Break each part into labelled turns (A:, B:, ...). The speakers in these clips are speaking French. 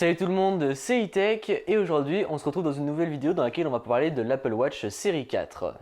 A: Salut tout le monde, c'est E-Tech et aujourd'hui on se retrouve dans une nouvelle vidéo dans laquelle on va parler de l'Apple Watch série 4.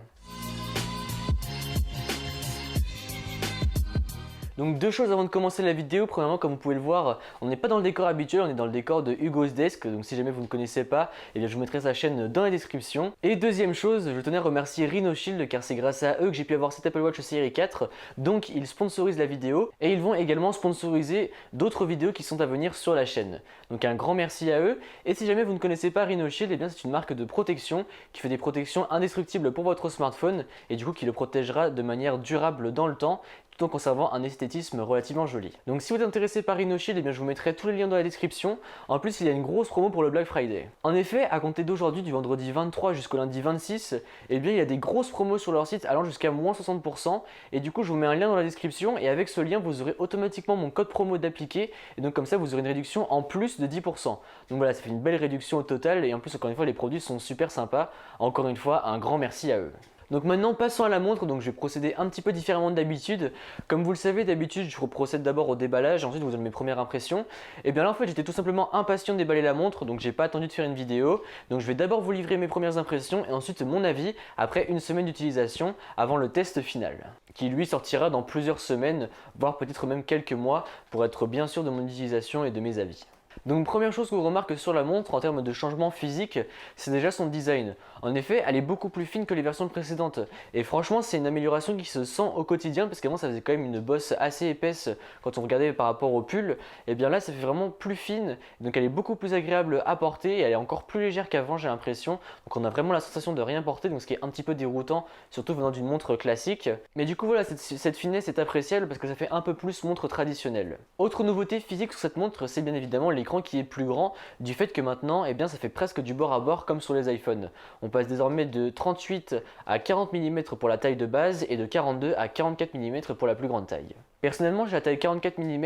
A: Donc deux choses avant de commencer la vidéo. Premièrement, comme vous pouvez le voir, on n'est pas dans le décor habituel, on est dans le décor de Hugo's Desk. Donc si jamais vous ne connaissez pas, eh bien, je vous mettrai sa chaîne dans la description. Et deuxième chose, je tenais à remercier RhinoShield car c'est grâce à eux que j'ai pu avoir cette Apple Watch série 4. Donc ils sponsorisent la vidéo et ils vont également sponsoriser d'autres vidéos qui sont à venir sur la chaîne. Donc un grand merci à eux. Et si jamais vous ne connaissez pas RhinoShield, eh bien c'est une marque de protection qui fait des protections indestructibles pour votre smartphone et du coup qui le protégera de manière durable dans le temps, tout en conservant un esthétisme relativement joli. Donc si vous êtes intéressé par RhinoShield, eh bien je vous mettrai tous les liens dans la description. En plus, il y a une grosse promo pour le Black Friday. En effet, à compter d'aujourd'hui, du vendredi 23 jusqu'au lundi 26, eh bien il y a des grosses promos sur leur site allant jusqu'à moins 60%. Et du coup, je vous mets un lien dans la description et avec ce lien, vous aurez automatiquement mon code promo d'appliquer. Et donc comme ça, vous aurez une réduction en plus de 10%. Donc voilà, ça fait une belle réduction au total et en plus, encore une fois, les produits sont super sympas. Encore une fois, un grand merci à eux. Donc maintenant passons à la montre, donc je vais procéder un petit peu différemment de d'habitude. Comme vous le savez, d'habitude je procède d'abord au déballage, ensuite je vous donne mes premières impressions. Et bien là en fait j'étais tout simplement impatient de déballer la montre, donc j'ai pas attendu de faire une vidéo. Donc je vais d'abord vous livrer mes premières impressions et ensuite mon avis après une semaine d'utilisation avant le test final, qui lui sortira dans plusieurs semaines, voire peut-être même quelques mois pour être bien sûr de mon utilisation et de mes avis. Donc première chose que je remarque sur la montre en termes de changement physique, c'est déjà son design. En effet, elle est beaucoup plus fine que les versions précédentes. Et franchement, c'est une amélioration qui se sent au quotidien parce qu'avant ça faisait quand même une bosse assez épaisse quand on regardait par rapport au pull. Et bien là, ça fait vraiment plus fine. Donc elle est beaucoup plus agréable à porter et elle est encore plus légère qu'avant, j'ai l'impression. Donc on a vraiment la sensation de rien porter, donc ce qui est un petit peu déroutant, surtout venant d'une montre classique. Mais du coup voilà, cette finesse est appréciable parce que ça fait un peu plus montre traditionnelle. Autre nouveauté physique sur cette montre, c'est bien évidemment l'écran qui est plus grand du fait que maintenant eh bien, ça fait presque du bord à bord comme sur les iPhones. On passe désormais de 38 à 40 mm pour la taille de base et de 42 à 44 mm pour la plus grande taille. Personnellement, j'ai la taille 44 mm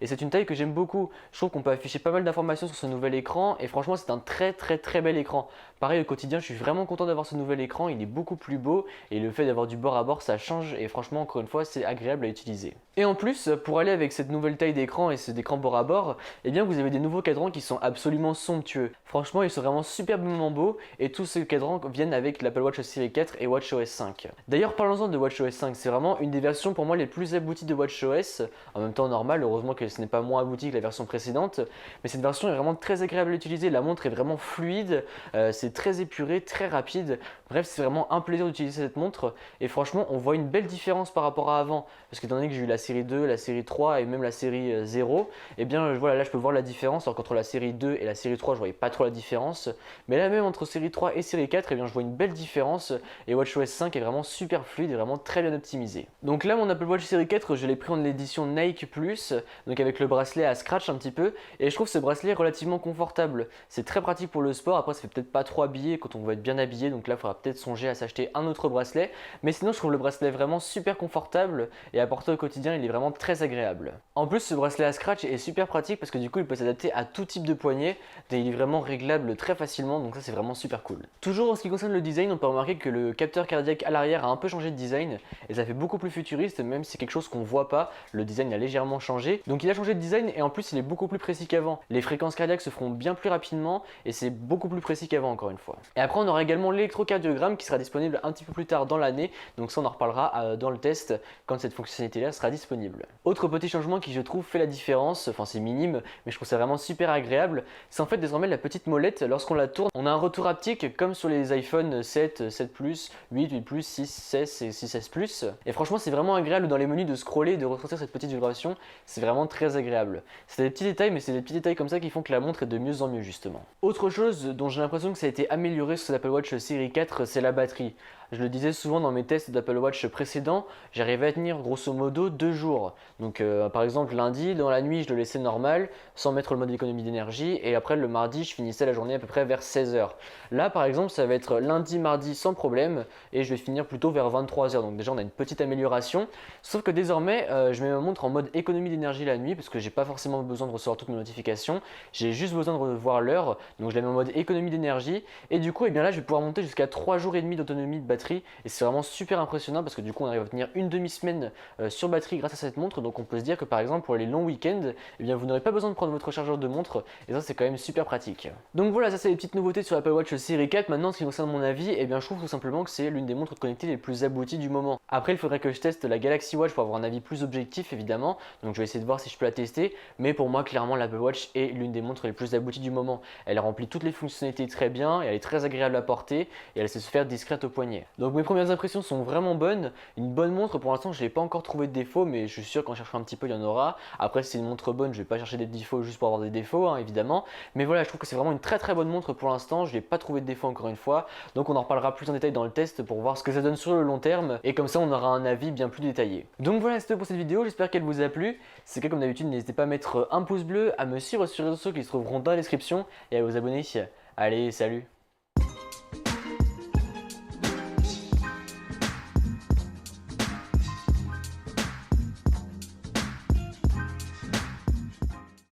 A: et c'est une taille que j'aime beaucoup. Je trouve qu'on peut afficher pas mal d'informations sur ce nouvel écran et franchement, c'est un très bel écran. Pareil, au quotidien, je suis vraiment content d'avoir ce nouvel écran. Il est beaucoup plus beau et le fait d'avoir du bord à bord, ça change et franchement, encore une fois, c'est agréable à utiliser. Et en plus, pour aller avec cette nouvelle taille d'écran et cet écran bord à bord, eh bien, vous avez des nouveaux cadrans qui sont absolument somptueux. Franchement, ils sont vraiment superbement beaux et tous ces cadrans viennent avec l'Apple Watch série 4 et WatchOS 5. D'ailleurs, parlons-en de WatchOS 5, c'est vraiment une des versions pour moi les plus abouties de WatchOS, en même temps normal, heureusement que ce n'est pas moins abouti que la version précédente, mais cette version est vraiment très agréable à utiliser, la montre est vraiment fluide, c'est très épuré, très rapide, bref c'est vraiment un plaisir d'utiliser cette montre et franchement on voit une belle différence par rapport à avant, parce qu'étant donné que j'ai eu la série 2, la série 3 et même la série 0, et bien voilà, là je peux voir la différence, alors qu'entre la série 2 et la série 3 je voyais pas trop la différence, mais là même entre série 3 et série 4, et bien je vois une belle différence et WatchOS 5 est vraiment super fluide et vraiment très bien optimisé. Donc là mon Apple Watch série 4 je l'ai pris en l'édition Nike Plus, donc avec le bracelet à scratch un petit peu, et je trouve ce bracelet relativement confortable. C'est très pratique pour le sport, après ça fait peut-être pas trop habillé quand on veut être bien habillé, donc là il faudra peut-être songer à s'acheter un autre bracelet, mais sinon je trouve le bracelet vraiment super confortable et à porter au quotidien il est vraiment très agréable. En plus ce bracelet à scratch est super pratique parce que du coup il peut s'adapter à tout type de poignet et il est vraiment réglable très facilement, donc ça c'est vraiment super cool. Toujours en ce qui concerne le design, on peut remarquer que le capteur cardiaque à l'arrière a un peu changé de design et ça fait beaucoup plus futuriste, même si c'est quelque chose qu'on voit pas, le design a légèrement changé. Donc il a changé de design et en plus il est beaucoup plus précis qu'avant. Les fréquences cardiaques se feront bien plus rapidement et c'est beaucoup plus précis qu'avant encore une fois. Et après on aura également l'électrocardiogramme qui sera disponible un petit peu plus tard dans l'année, donc ça on en reparlera dans le test quand cette fonctionnalité là sera disponible. Autre petit changement qui je trouve fait la différence, enfin c'est minime mais je trouve ça vraiment super agréable, c'est en fait désormais la petite molette lorsqu'on la tourne, on a un retour haptique comme sur les iPhone 7, 7 Plus, 8, 8 Plus, 6, 16 et 6S Plus. Et franchement c'est vraiment agréable dans les menus de scroller et de ressentir cette petite vibration, c'est vraiment très agréable. C'est des petits détails mais c'est des petits détails comme ça qui font que la montre est de mieux en mieux justement. Autre chose dont j'ai l'impression que ça a été amélioré sur l'Apple Watch série 4, c'est la batterie. Je le disais souvent dans mes tests d'Apple Watch précédents, j'arrivais à tenir grosso modo 2 jours. Donc par exemple lundi, dans la nuit je le laissais normal, sans mettre le mode économie d'énergie, et après le mardi je finissais la journée à peu près vers 16h. Là par exemple ça va être lundi, mardi sans problème, et je vais finir plutôt vers 23h. Donc déjà on a une petite amélioration, sauf que désormais je mets ma montre en mode économie d'énergie la nuit, parce que j'ai pas forcément besoin de recevoir toutes mes notifications, j'ai juste besoin de revoir l'heure, donc je la mets en mode économie d'énergie, et du coup et bien là je vais pouvoir monter jusqu'à 3 jours et demi d'autonomie de batterie batterie et c'est vraiment super impressionnant parce que du coup on arrive à tenir une demi-semaine sur batterie grâce à cette montre. Donc on peut se dire que par exemple pour les longs week-ends, eh bien vous n'aurez pas besoin de prendre votre chargeur de montre et ça c'est quand même super pratique. Donc voilà, ça c'est les petites nouveautés sur l'Apple Watch série 4. Maintenant, en ce qui concerne mon avis, eh bien je trouve tout simplement que c'est l'une des montres connectées les plus abouties du moment. Après, il faudrait que je teste la Galaxy Watch pour avoir un avis plus objectif évidemment. Donc je vais essayer de voir si je peux la tester. Mais pour moi, clairement, l'Apple Watch est l'une des montres les plus abouties du moment. Elle remplit toutes les fonctionnalités très bien, et elle est très agréable à porter et elle sait se faire discrète au poignet. Donc mes premières impressions sont vraiment bonnes. Une bonne montre, pour l'instant, je n'ai pas encore trouvé de défaut, mais je suis sûr qu'en cherchant un petit peu, il y en aura. Après, si c'est une montre bonne, je ne vais pas chercher des défauts juste pour avoir des défauts, hein, évidemment. Mais voilà, je trouve que c'est vraiment une très bonne montre pour l'instant. Je n'ai pas trouvé de défaut encore une fois. Donc on en reparlera plus en détail dans le test pour voir ce que ça donne sur le long terme. Et comme ça, on aura un avis bien plus détaillé. Donc voilà, c'est tout pour cette vidéo. J'espère qu'elle vous a plu. Si c'est le cas, comme d'habitude, n'hésitez pas à mettre un pouce bleu, à me suivre sur les réseaux sociaux qui se trouveront dans la description et à vous abonner. Allez, salut!